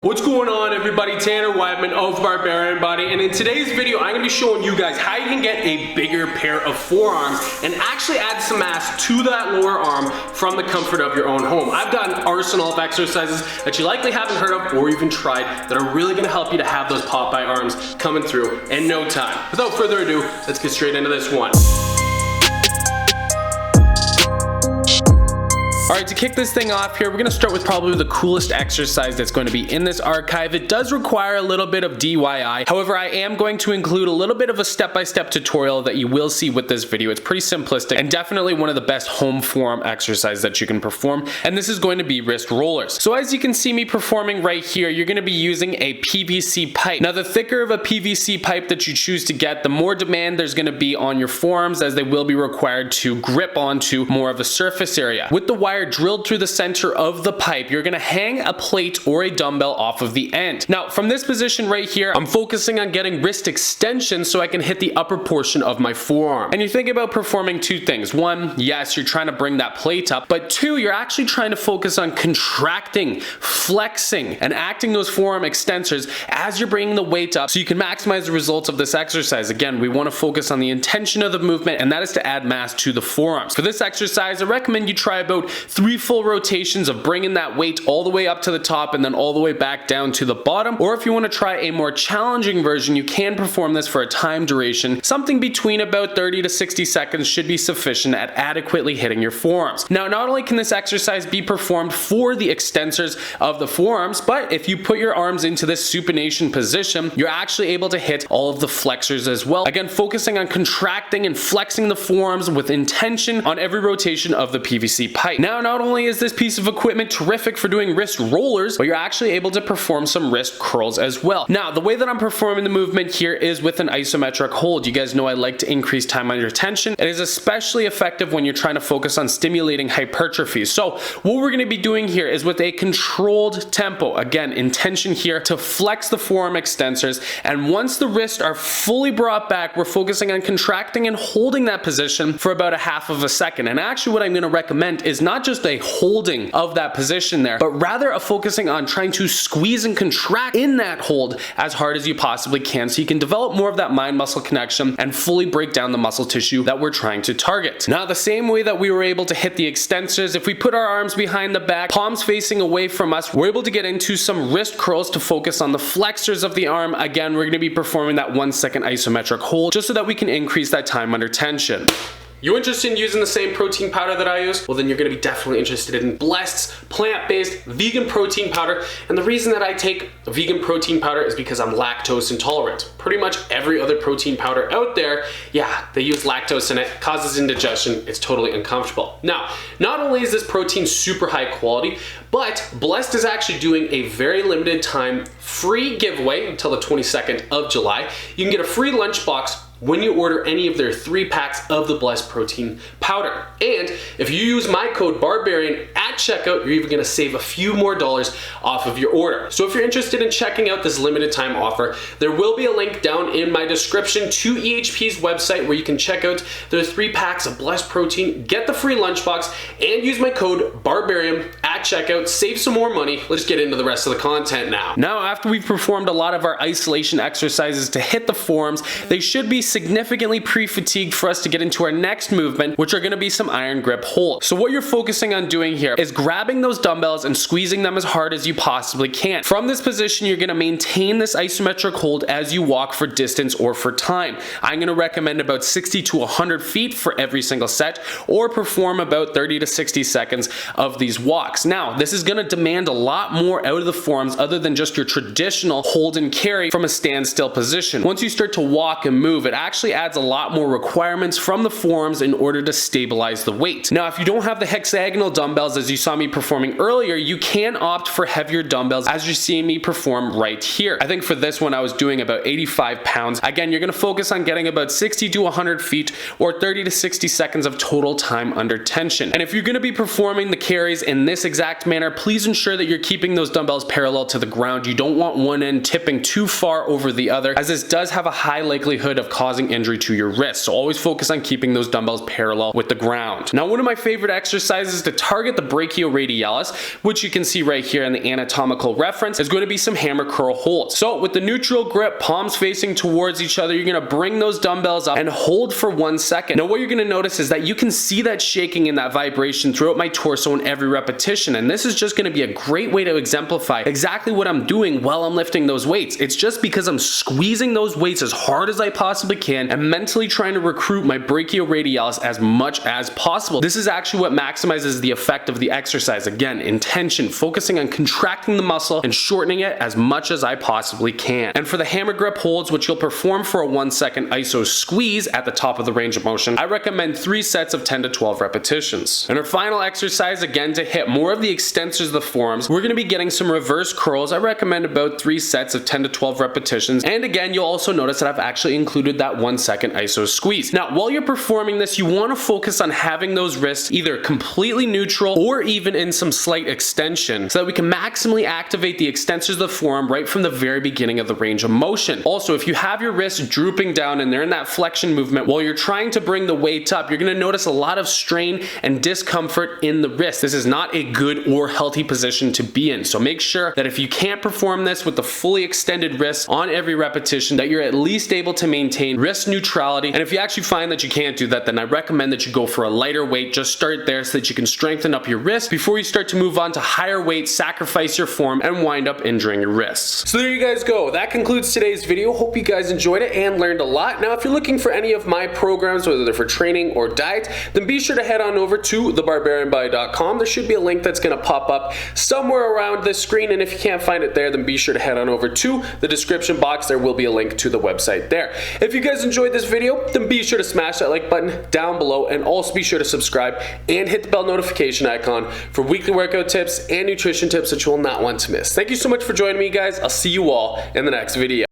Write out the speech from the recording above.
What's going on, everybody? Tanner Wideman of BarbarianBody, and in today's video I'm going to be showing you guys how you can get a bigger pair of forearms and actually add some mass to that lower arm from the comfort of your own home. I've got an arsenal of exercises that you likely haven't heard of or even tried that are really going to help you to have those Popeye arms coming through in no time. Without further ado, let's get straight into this one. Alright, to kick this thing off here, we're going to start with probably the coolest exercise that's going to be in this archive. It does require a little bit of DIY. However, I am going to include a little bit of a step-by-step tutorial that you will see with this video. It's pretty simplistic and definitely one of the best home forearm exercises that you can perform. And this is going to be wrist rollers. So as you can see me performing right here, you're going to be using a PVC pipe. Now, the thicker of a PVC pipe that you choose to get, the more demand there's going to be on your forearms, as they will be required to grip onto more of a surface area. With the wire drilled through the center of the pipe, you're going to hang a plate or a dumbbell off of the end. Now, from this position right here, I'm focusing on getting wrist extension so I can hit the upper portion of my forearm. And you think about performing two things. One, yes, you're trying to bring that plate up, but two, you're actually trying to focus on contracting, flexing, and acting those forearm extensors as you're bringing the weight up so you can maximize the results of this exercise. Again, we want to focus on the intention of the movement, and that is to add mass to the forearms. For this exercise, I recommend you try about 3 full rotations of bringing that weight all the way up to the top and then all the way back down to the bottom. Or if you want to try a more challenging version, you can perform this for a time duration. Something between about 30 to 60 seconds should be sufficient at adequately hitting your forearms. Now, not only can this exercise be performed for the extensors of the forearms, but if you put your arms into this supination position, you're actually able to hit all of the flexors as well. Again, focusing on contracting and flexing the forearms with intention on every rotation of the PVC pipe. Now, not only is this piece of equipment terrific for doing wrist rollers, but you're actually able to perform some wrist curls as well. Now, the way that I'm performing the movement here is with an isometric hold. You guys know I like to increase time under tension. It is especially effective when you're trying to focus on stimulating hypertrophy. So what we're going to be doing here is with a controlled tempo. Again, intention here to flex the forearm extensors, and once the wrists are fully brought back, we're focusing on contracting and holding that position for about a half of a second. And actually what I'm going to recommend is not just a holding of that position there, but rather a focusing on trying to squeeze and contract in that hold as hard as you possibly can so you can develop more of that mind-muscle connection and fully break down the muscle tissue that we're trying to target. Now, the same way that we were able to hit the extensors, if we put our arms behind the back, palms facing away from us, we're able to get into some wrist curls to focus on the flexors of the arm. Again, we're going to be performing that 1 second isometric hold just so that we can increase that time under tension. You interested in using the same protein powder that I use? Well, then you're going to be definitely interested in Blessed's plant-based vegan protein powder. And the reason that I take vegan protein powder is because I'm lactose intolerant. Pretty much every other protein powder out there, yeah, they use lactose in it, causes indigestion, it's totally uncomfortable. Now, not only is this protein super high quality, but Blessed is actually doing a very limited time free giveaway until the 22nd of July. You can get a free lunchbox when you order any of their 3 packs of the Blessed protein powder. And if you use my code BARBARIAN at checkout, you're even gonna save a few more dollars off of your order. So if you're interested in checking out this limited time offer, there will be a link down in my description to EHP's website where you can check out their 3 packs of Blessed protein, get the free lunchbox, and use my code BARBARIAN at checkout, save some more money. Let's get into the rest of the content now. Now, after we've performed a lot of our isolation exercises to hit the forearms, they should be significantly pre-fatigued for us to get into our next movement, which are going to be some iron grip holds. So what you're focusing on doing here is grabbing those dumbbells and squeezing them as hard as you possibly can. From this position, you're going to maintain this isometric hold as you walk for distance or for time. I'm going to recommend about 60 to 100 feet for every single set, or perform about 30 to 60 seconds of these walks. Now, this is going to demand a lot more out of the forearms other than just your traditional hold and carry from a standstill position. Once you start to walk and move, it actually adds a lot more requirements from the forearms in order to stabilize the weight. Now, if you don't have the hexagonal dumbbells as you saw me performing earlier, you can opt for heavier dumbbells as you're seeing me perform right here. I think for this one I was doing about 85 pounds. Again, you're going to focus on getting about 60 to 100 feet or 30 to 60 seconds of total time under tension. And if you're going to be performing the carries in this example exact manner, please ensure that you're keeping those dumbbells parallel to the ground. You don't want one end tipping too far over the other, as this does have a high likelihood of causing injury to your wrist. So always focus on keeping those dumbbells parallel with the ground. Now, one of my favorite exercises to target the brachioradialis, which you can see right here in the anatomical reference, is going to be some hammer curl holds. So with the neutral grip, palms facing towards each other, you're going to bring those dumbbells up and hold for 1 second. Now, what you're going to notice is that you can see that shaking and that vibration throughout my torso in every repetition, and this is just going to be a great way to exemplify exactly what I'm doing while I'm lifting those weights. It's just because I'm squeezing those weights as hard as I possibly can and mentally trying to recruit my brachioradialis as much as possible. This is actually what maximizes the effect of the exercise. Again, intention, focusing on contracting the muscle and shortening it as much as I possibly can. And for the hammer grip holds, which you'll perform for a 1 second iso squeeze at the top of the range of motion, I recommend 3 sets of 10 to 12 repetitions. And our final exercise, again, to hit more of the extensors of the forearms, we're going to be getting some reverse curls. I recommend about 3 sets of 10 to 12 repetitions. And again, you'll also notice that I've actually included that 1 second iso squeeze. Now, while you're performing this, you want to focus on having those wrists either completely neutral or even in some slight extension so that we can maximally activate the extensors of the forearm right from the very beginning of the range of motion. Also, if you have your wrists drooping down and they're in that flexion movement while you're trying to bring the weight up, you're going to notice a lot of strain and discomfort in the wrist. This is not a good or healthy position to be in. So make sure that if you can't perform this with the fully extended wrists on every repetition, that you're at least able to maintain wrist neutrality. And if you actually find that you can't do that, then I recommend that you go for a lighter weight. Just start there so that you can strengthen up your wrist before you start to move on to higher weights, sacrifice your form, and wind up injuring your wrists. So there you guys go. That concludes today's video. Hope you guys enjoyed it and learned a lot. Now, if you're looking for any of my programs, whether they're for training or diet, then be sure to head on over to thebarbarianbody.com. There should be a link that's going to pop up somewhere around this screen, and if you can't find it there, then be sure to head on over to the description box. There will be a link to the website there. If you guys enjoyed this video, then be sure to smash that like button down below, and also be sure to subscribe and hit the bell notification icon for weekly workout tips and nutrition tips that you will not want to miss. Thank you so much for joining me, guys. I'll see you all in the next video.